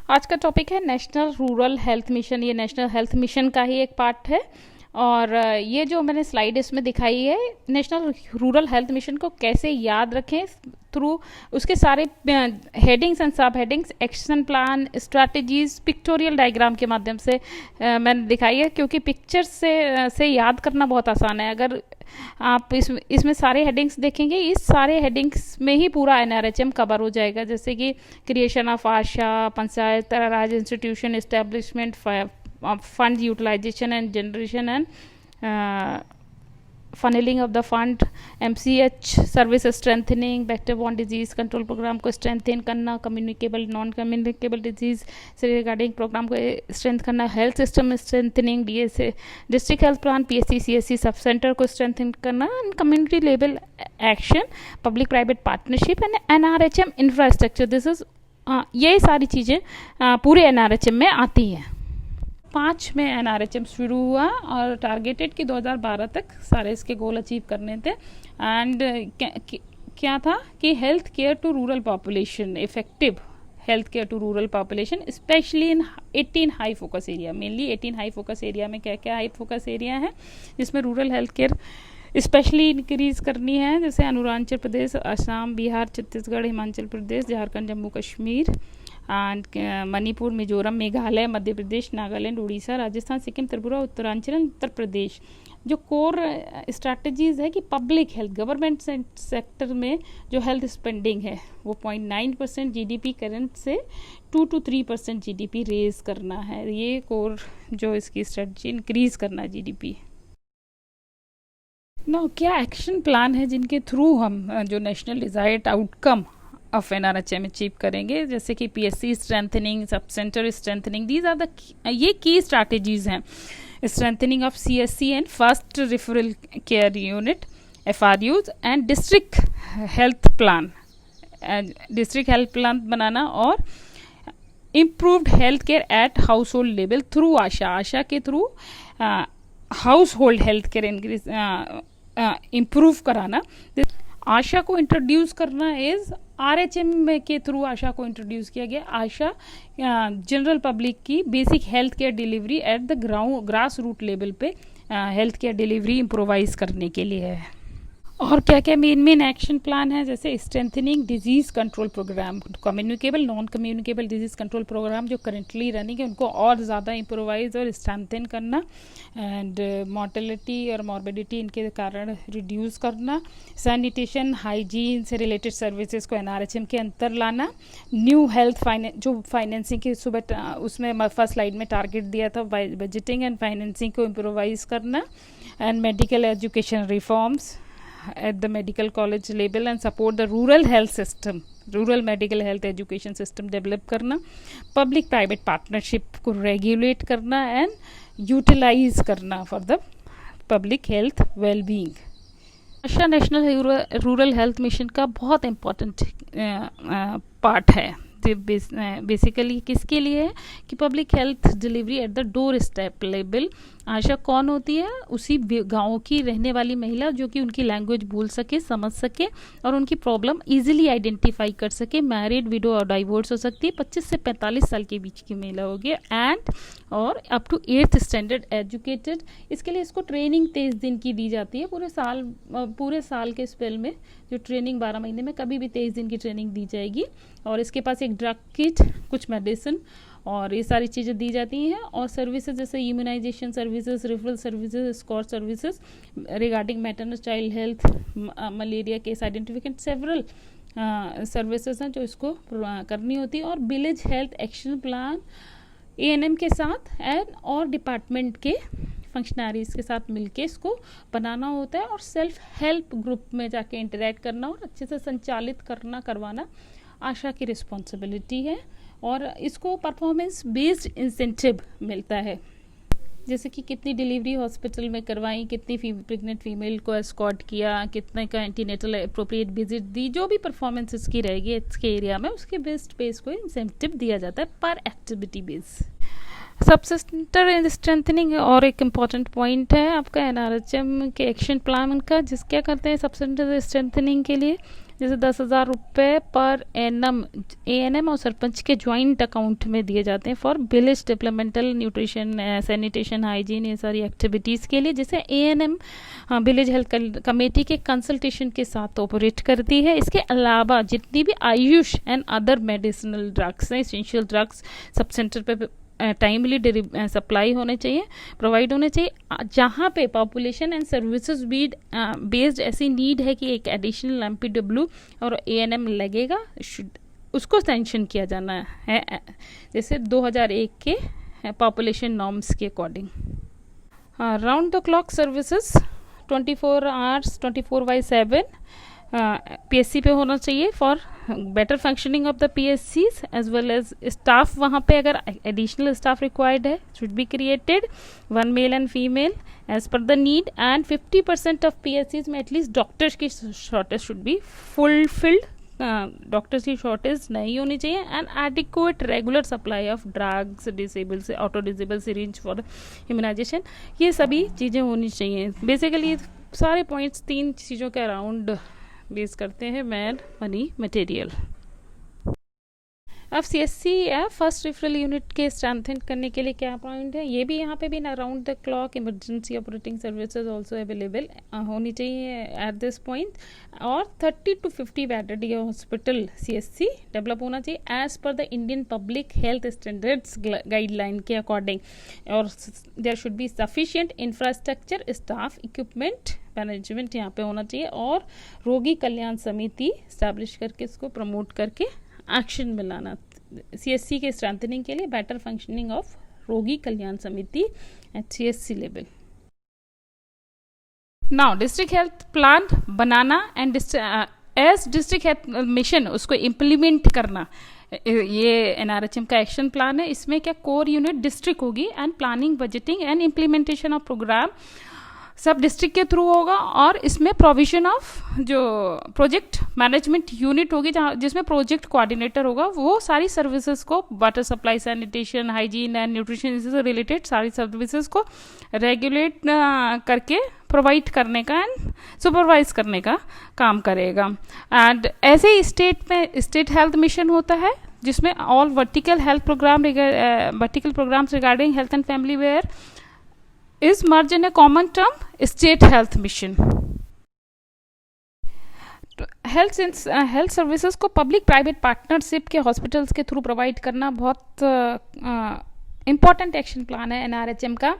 आज का टॉपिक है नेशनल रूरल हेल्थ मिशन। ये नेशनल हेल्थ मिशन का ही एक पार्ट है। और ये जो मैंने स्लाइड इसमें दिखाई है, नेशनल रूरल हेल्थ मिशन को कैसे याद रखें थ्रू उसके सारे हेडिंग्स एंड सब headings, action plan, strategies, pictorial diagram के माध्यम से मैंने दिखाई है, क्योंकि पिक्चर्स से याद करना बहुत आसान है। अगर आप इसमें सारे हेडिंग्स देखेंगे, इस सारे हेडिंग्स में ही पूरा एनआरएचएम कवर हो जाएगा, जैसे कि creation of ASHA, panchayat raj institution establishment, fund utilization and generation and funneling of the fund, MCH service strengthening, vector borne disease control program को स्ट्रेंथन करना, कम्युनिकेबल नॉन कम्युनिकेबल डिजीज से रिगार्डिंग प्रोग्राम को स्ट्रेंथ करना, health system strengthening, DSA district health plan, PSC CSC sub centre को strengthen करना, and community level action, public private partnership and NRHM infrastructure. This is ये सारी चीज़ें पूरे NRHM में आती हैं। 5 में एनआरएचएम शुरू हुआ और टारगेटेड कि 2012 तक सारे इसके गोल अचीव करने थे। एंड क्या था कि health care to rural population, effective health care to rural population, specially in 18 high focus area. Mainly 18 high focus area में क्या क्या हाई फोकस एरिया है जिसमें rural health care specially increase करनी है, जैसे अरुणाचल प्रदेश, असम, बिहार, छत्तीसगढ़, हिमाचल प्रदेश, झारखंड, जम्मू कश्मीर एंड मणिपुर, मिजोरम, मेघालय, मध्य प्रदेश, नागालैंड, उड़ीसा, राजस्थान, सिक्किम, त्रिपुरा, उत्तरांचल, उत्तर प्रदेश। जो कोर स्ट्रैटेजीज है कि पब्लिक हेल्थ, गवर्नमेंट सेक्टर में जो हेल्थ स्पेंडिंग है वो 0.9% जीडीपी करंट से 2 to 3% जीडीपी रेज करना है। ये कोर जो इसकी स्ट्रेटजी, इंक्रीज करना है जीडीपी। नो, क्या एक्शन प्लान है जिनके थ्रू हम जो national desired outcome of NRHM achieve करेंगे, जैसे कि PSC strengthening, sub centre strengthening, these are the ये की स्ट्रैटेजीज हैं। Strengthening of CSC and first referral care unit, FRUs and district health plan, district health plan बनाना, और improved health care at household level through ASHA के through household health care increase improve कराना। आशा को introduce करना is आरएचएम के through आशा को introduce किया गया। आशा जनरल पब्लिक की basic health care delivery at the grass root level पे हेल्थ केयर डिलीवरी इम्प्रोवाइज करने के लिए है। और क्या क्या मेन एक्शन प्लान है, जैसे strengthening disease control programme, communicable non communicable disease control programme जो करेंटली रनिंग है उनको और ज़्यादा इम्प्रोवाइज और स्ट्रेंथन करना, एंड मॉर्टेलिटी और मॉर्बिडिटी इनके कारण रिड्यूस करना, सैनिटेशन हाइजीन से रिलेटेड सर्विसेज को एनआरएचएम के अंतर लाना, न्यू हेल्थ जो फाइनेंसिंग की सुबह उसमें फर्स्ट स्लाइड में टारगेट दिया था, बजटिंग एंड फाइनेंसिंग को इम्प्रोवाइज करना, and medical education reforms at the medical college level and support the rural health system, rural medical health education system develop करना, पब्लिक प्राइवेट पार्टनरशिप को regulate करना and utilise करना for the public health wellbeing. Asha national rural health mission का बहुत important part है। Basically किसके लिए है कि public health delivery at the doorstep level. ASHA कौन होती है? उसी गाँव की रहने वाली महिला जो कि उनकी लैंग्वेज बोल सके, समझ सके और उनकी प्रॉब्लम इजीली आइडेंटिफाई कर सके। मैरिड, विडो और डाइवोर्स हो सकती है, 25 से 45 साल के बीच की महिला होगी, एंड और up to 8th standard educated. इसके लिए इसको ट्रेनिंग 23 दिन की दी जाती है। पूरे साल के स्पेल में जो ट्रेनिंग 12 महीने में कभी भी 23 दिन की ट्रेनिंग दी जाएगी। और इसके पास एक ड्रग किट, कुछ मेडिसिन और ये सारी चीज़ें दी जाती हैं। और सर्विसेज जैसे immunisation services, referral services, scot services regarding maternal child health, malaria case identification, several services हैं जो इसको करनी होती है। और village health action plan ANM के साथ एंड और डिपार्टमेंट के फंक्शनरीज के साथ मिलके इसको बनाना होता है। और सेल्फ हेल्प ग्रुप में जाके इंटरेक्ट करना और अच्छे से संचालित करवाना आशा की रिस्पॉन्सिबिलिटी है। और इसको परफॉर्मेंस बेस्ड इंसेंटिव मिलता है, जैसे कि कितनी डिलीवरी हॉस्पिटल में करवाई, कितनी प्रेग्नेंट फीमेल को एस्कॉर्ट किया, कितने का एंटीनेटल अप्रोप्रिएट विजिट दी, जो भी परफॉर्मेंस इसकी रहेगी इसके एरिया में, उसके बेस्ड बेस को इंसेंटिव दिया जाता है पर एक्टिविटी बेस। सब सेंटर स्ट्रेंथनिंग और एक इम्पॉर्टेंट पॉइंट है आपका एनआरएचएम के एक्शन प्लान का, जिस क्या करते हैं सब सेंटर स्ट्रेंथनिंग के लिए। जैसे 10,000 रुपये पर एनम एएनएम और सरपंच के ज्वाइंट अकाउंट में दिए जाते हैं for village developmental, nutrition, sanitation, hygiene, ये सारी एक्टिविटीज़ के लिए, जिसे एएनएम विलेज हेल्थ कमेटी के कंसल्टेशन के साथ ऑपरेट करती है। इसके अलावा जितनी भी Ayush and other medicinal drugs हैं, एसेंशियल ड्रग्स, सब सेंटर पे टाइमली सप्लाई होने चाहिए, प्रोवाइड होने चाहिए। जहाँ पे पॉपुलेशन एंड सर्विसेज बेस्ड ऐसी नीड है कि एक एडिशनल एमपीडब्ल्यू और एएनएम लगेगा, उसको सैंक्शन किया जाना है, जैसे 2001 के पॉपुलेशन नॉर्म्स के according. Round the clock services 24 hours 24/7 PSC पे होना चाहिए for better functioning of the पीएससीज एज वेल एज स्टाफ। वहाँ पे अगर एडिशनल स्टाफ रिक्वायर्ड है, should be created, 1 male and female as per the need, and 50% of पीएससीज में एटलीस्ट डॉक्टर्स की shortage should be fulfilled, doctors की shortage नहीं होनी चाहिए, and adequate regular supply of drugs, disable से auto disable syringe for immunisation, ये सभी चीज़ें होनी चाहिए। बेसिकली सारे पॉइंट्स 3 चीज़ों के अराउंड बेस करते हैं, मैन, मनी, मटेरियल। अब सीएससी या फर्स्ट रेफरल यूनिट के स्ट्रेंथन करने के लिए क्या पॉइंट है, ये भी यहाँ पे भी ना round the clock emergency operating services also available होनी चाहिए एट दिस पॉइंट, और 30 to 50 बेडेड ये हॉस्पिटल सीएससी डेवलप होना चाहिए as per the Indian public health standards guideline के अकॉर्डिंग, और there should be sufficient infrastructure, staff, equipment, management यहाँ पे होना चाहिए, और रोगी कल्याण समिति स्टैब्लिश करके इसको प्रमोट करके एक्शन में लाना। सीएससी के स्ट्रेंथनिंग के लिए better functioning of Rogi Kalyan Samiti at CSC level. Now district health plan बनाना and as district health mission उसको इम्प्लीमेंट करना, ये एनआरएचएम का एक्शन प्लान है। इसमें क्या कोर यूनिट डिस्ट्रिक्ट होगी, and planning, budgeting and implementation of programme सब डिस्ट्रिक्ट के थ्रू होगा, और इसमें प्रोविजन ऑफ जो प्रोजेक्ट मैनेजमेंट यूनिट होगी, जहाँ जिसमें प्रोजेक्ट कोऑर्डिनेटर होगा, वो सारी सर्विसेज को, water supply, sanitation, hygiene and nutrition से रिलेटेड सारी सर्विसेज को रेगुलेट करके प्रोवाइड करने का एंड सुपरवाइज करने का काम करेगा। एंड ऐसे ही स्टेट में स्टेट हेल्थ मिशन होता है, जिसमें all vertical health programme vertical programmes regarding health and family were is merged in a common term, state health mission. Health services को पब्लिक प्राइवेट पार्टनरशिप के हॉस्पिटल्स के through provide करना बहुत important action plan है NRHM का,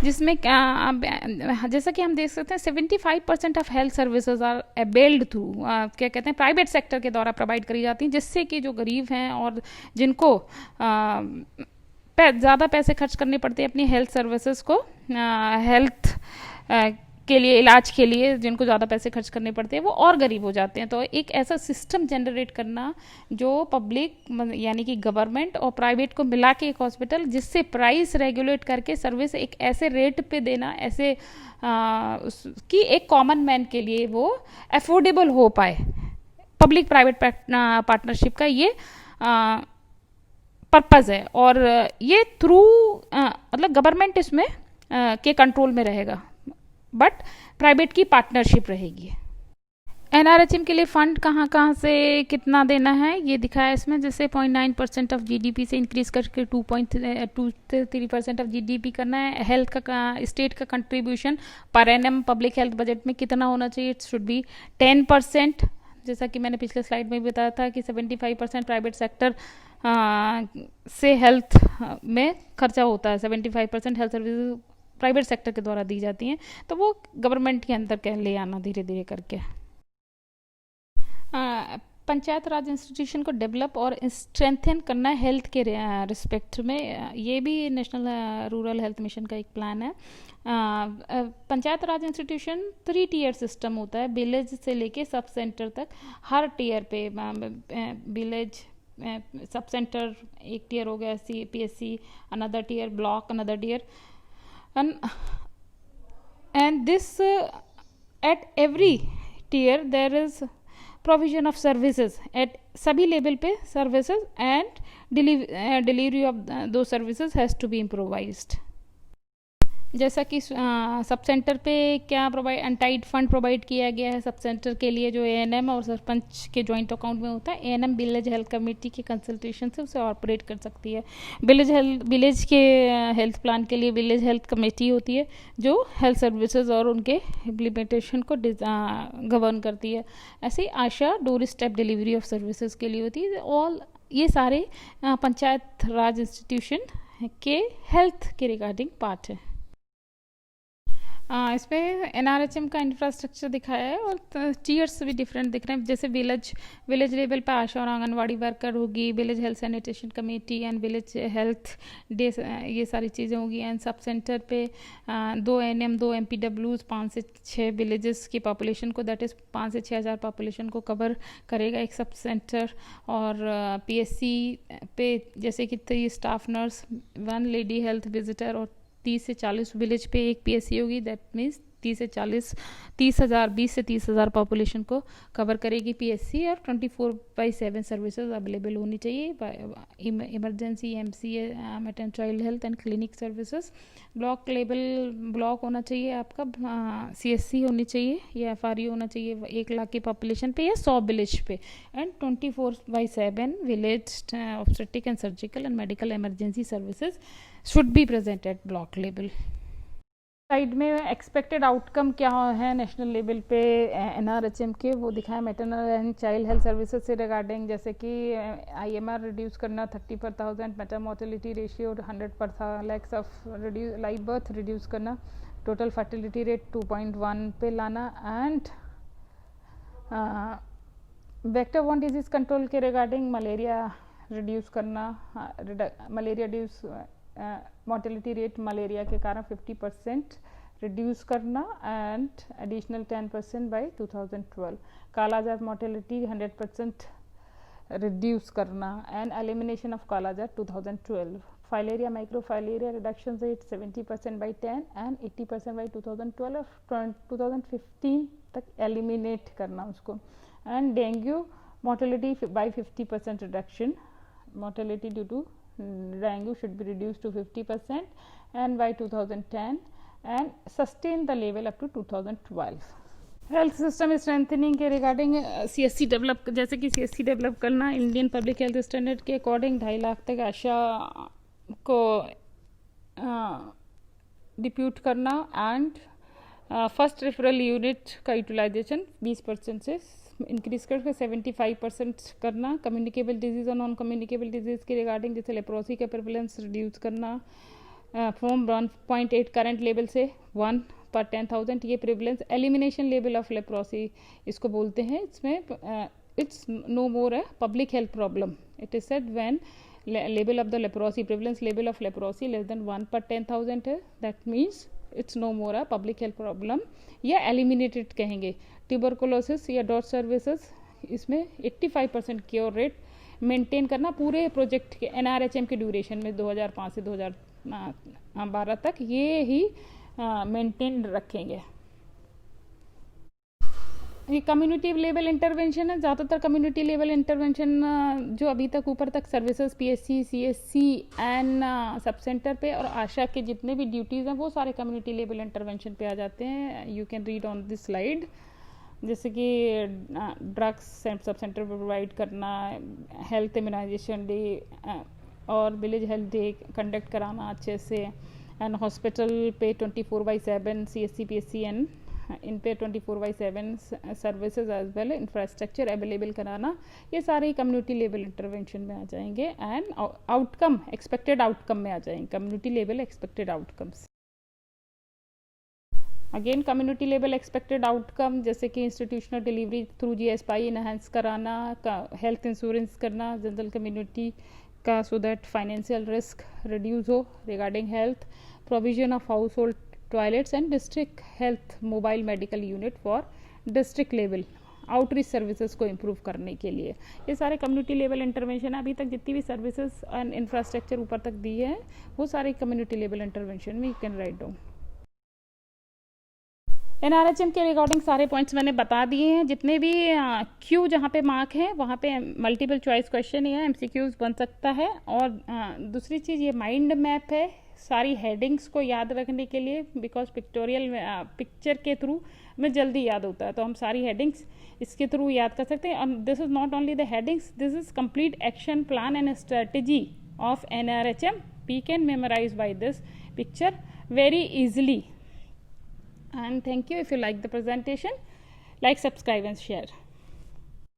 जिसमें जैसा कि हम देख सकते हैं 75% of health services are availed through क्या कहते हैं प्राइवेट सेक्टर के द्वारा प्रोवाइड करी जाती हैं, जिससे कि जो गरीब हैं और जिनको ज़्यादा पैसे खर्च करने पड़ते हैं अपनी हेल्थ सर्विसेज को, हेल्थ के लिए, इलाज के लिए जिनको ज़्यादा पैसे खर्च करने पड़ते हैं, वो और गरीब हो जाते हैं। तो एक ऐसा सिस्टम जनरेट करना जो पब्लिक यानी कि गवर्नमेंट और प्राइवेट को मिला के एक हॉस्पिटल, जिससे प्राइस रेगुलेट करके सर्विस एक ऐसे रेट पे देना, ऐसे कि एक कॉमन मैन के लिए वो अफोर्डेबल हो पाए। पब्लिक प्राइवेट पार्टनरशिप का ये पर्पज़ है, और ये थ्रू मतलब गवर्नमेंट इसमें के कंट्रोल में रहेगा, बट प्राइवेट की पार्टनरशिप रहेगी। एनआरएचएम के लिए फंड कहाँ से कितना देना है ये दिखाया इसमें, जैसे 0.9% ऑफ जीडीपी से इंक्रीज करके 2.23% ऑफ जीडीपी करना है। हेल्थ का स्टेट का कंट्रीब्यूशन पर एनएम पब्लिक हेल्थ बजट में कितना होना चाहिए, इट शुड बी 10%। जैसा कि मैंने पिछले स्लाइड में भी बताया था कि 75% प्राइवेट सेक्टर से हेल्थ में खर्चा होता है, 75% हेल्थ सर्विस प्राइवेट सेक्टर के द्वारा दी जाती हैं, तो वो गवर्नमेंट के अंदर ले आना धीरे धीरे करके। पंचायत राज इंस्टीट्यूशन को डेवलप और स्ट्रेंथन करना हेल्थ के रिस्पेक्ट में, ये भी नेशनल रूरल हेल्थ मिशन का एक प्लान है। Panchayat raj institution 3 tier system होता है, विलेज से लेके सब सेंटर तक। हर टीयर पे विलेज सब सेंटर एक टीयर हो गया, PSC another tier, block another tier, and this at every tier there is provision of services at सभी लेवल पे सर्विसेज, एंड डिलीवरी ऑफ दो services has to be improvised. जैसा कि sub centre पे क्या प्रोवाइड अनटाइड फंड प्रोवाइड किया गया है सब सेंटर के लिए जो एएनएम और सरपंच के जॉइंट अकाउंट में होता है। एएनएम विलेज हेल्थ कमेटी की कंसल्टेशन से उसे ऑपरेट कर सकती है। विलेज के हेल्थ प्लान के लिए विलेज हेल्थ कमेटी होती है जो हेल्थ सर्विसेज और उनके इम्प्लीमेंटेशन को गवर्न करती है। ऐसे ही ASHA doorstep delivery of services के लिए होती है। ऑल ये सारे पंचायत राज इंस्टीट्यूशन के हेल्थ के रिगार्डिंग पार्ट है। इस पर एनआरएचएम का इंफ्रास्ट्रक्चर दिखाया है और टीयर्स भी डिफरेंट दिख रहे हैं। जैसे विलेज लेवल पर आशा और आंगनवाड़ी वर्कर होगी, village health sanitation committee and village health day, ये सारी चीज़ें होगी। एंड सब सेंटर पे 2 एएनएम 2 एमपीडब्ल्यूज 5 से 6 विलेजेस की पॉपुलेशन को, दैट इज़ 5 से 6,000 पॉपुलेशन को कवर करेगा एक सब सेंटर। और पीएससी पे जैसे कि 3 staff nurse, 1 lady health visitor और 30 से 40 विलेज पे एक पीएससी होगी। दैट मीन्स 20 से 30,000 पॉपुलेशन को कवर करेगी पीएससी। और 24/7 सर्विसेज अवेलेबल होनी चाहिए। Emergency, MCA, maternal child health and clinic services. Block level block होना चाहिए आपका, सीएससी होनी चाहिए या एफआरयू होना चाहिए 1 लाख की पॉपुलेशन पे या 100 विलेज पे। And 24/7 village obstetric and surgical and medical emergency services should be present at block level. Side में एक्सपेक्टेड आउटकम क्या है नेशनल लेवल पे एनआरएचएम के, वो दिखाया। Maternal and child health services से रिगार्डिंग जैसे कि आईएमआर रिड्यूस करना 30/1000, मैटर मोर्टेलिटी रेशियो 100/लाख ऑफ लाइव बर्थ रिड्यूस करना, टोटल फर्टिलिटी रेट 2.1 पे लाना। And vector borne disease control के रिगार्डिंग मलेरिया रिड्यूस करना, malaria reduce mortality rate malaria के कारण 50% रिड्यूस करना and additional 10% by 2012। Kala-azar mortality 100% reduce करना and elimination of kala-azar 2012। Filaria microfilaria reduction rate 70% by 10 and 80% by 2012 और 2015 तक एलिमिनेट करना उसको। And dengue mortality by 50% reduction, mortality due to dengue should be reduced to 50% and by 2010 and sustain the level up to 2012। Health system strengthening के regarding CSC develop, जैसे कि CSC develop करना Indian public health standard के according 2.5 lakh तक आशा को depute करना and first referral unit का utilisation 20% से इंक्रीज करके 75% करना। कम्युनिकेबल डिजीज़ और नॉन कम्युनिकेबल डिजीज़ के रिगार्डिंग जैसे लेप्रोसी का प्रेवलेंस रिड्यूस करना फ्रॉम 1.8 करंट लेवल से 1/10,000, ये prevalence. Elimination level of leprosy इसको बोलते हैं। इसमें इट्स नो मोर है public health problem. It is said when level of the leprosy, prevalence level of leprosy less than 1/10,000 है, that means it's no more a public health problem या eliminated कहेंगे। Tuberculosis या DOT services, इसमें 85% cure rate maintain करना पूरे project के NRHM के duration में 2005 से 2012 तक ये ही मेंटेन रखेंगे। ये कम्युनिटी लेवल इंटरवेंशन है। ज़्यादातर कम्युनिटी लेवल इंटरवेंशन जो अभी तक ऊपर तक services PSC, CSC and sub centre पे और आशा के जितने भी ड्यूटीज़ हैं वो सारे कम्युनिटी लेवल इंटरवेंशन पे आ जाते हैं। You can read on this slide. जैसे कि ड्रग्स सब सेंटर पर प्रोवाइड करना, हेल्थ इम्यूनाइजेशन डे और विलेज हेल्थ डे कंडक्ट कराना अच्छे से, एंड हॉस्पिटल पे 24/7 सीएससी, पीएससी एंड इन पे 24/7 services as well infrastructure available कराना, ये सारे कम्युनिटी लेवल इंटरवेंशन में आ जाएंगे। एंड आउटकम एक्सपेक्टेड आउटकम में आ जाएंगे, community level expected outcomes. Again community level expected outcome जैसे कि इंस्टीट्यूशनल डिलीवरी थ्रू जीएसपाई इनहेंस कराना, हेल्थ इंश्योरेंस करना जनरल कम्युनिटी का so that financial risk reduce हो regarding health, provision of household toilets and district health mobile medical unit for district level outreach services को improve करने के लिए। ये सारे कम्युनिटी लेवल इंटरवेंशन है। अभी तक जितनी भी सर्विसेज एंड इंफ्रास्ट्रक्चर ऊपर तक दी है वो सारे कम्युनिटी लेवल इंटरवेंशन में you can write down. NRHM के रिगार्डिंग सारे पॉइंट्स मैंने बता दिए हैं। जितने भी क्यू जहाँ पे मार्क है वहाँ पे मल्टीपल चॉइस क्वेश्चन या MCQs बन सकता है। और दूसरी चीज़, ये माइंड मैप है सारी हेडिंग्स को याद रखने के लिए, बिकॉज पिक्टोरियल पिक्चर के थ्रू में जल्दी याद होता है, तो हम सारी हेडिंग्स इसके थ्रू याद कर सकते हैं। और this is not only the headings, this is complete action plan and strategy of NRHM. We can memorize by this picture very easily. And thank you. If you like the presentation, like, subscribe and share.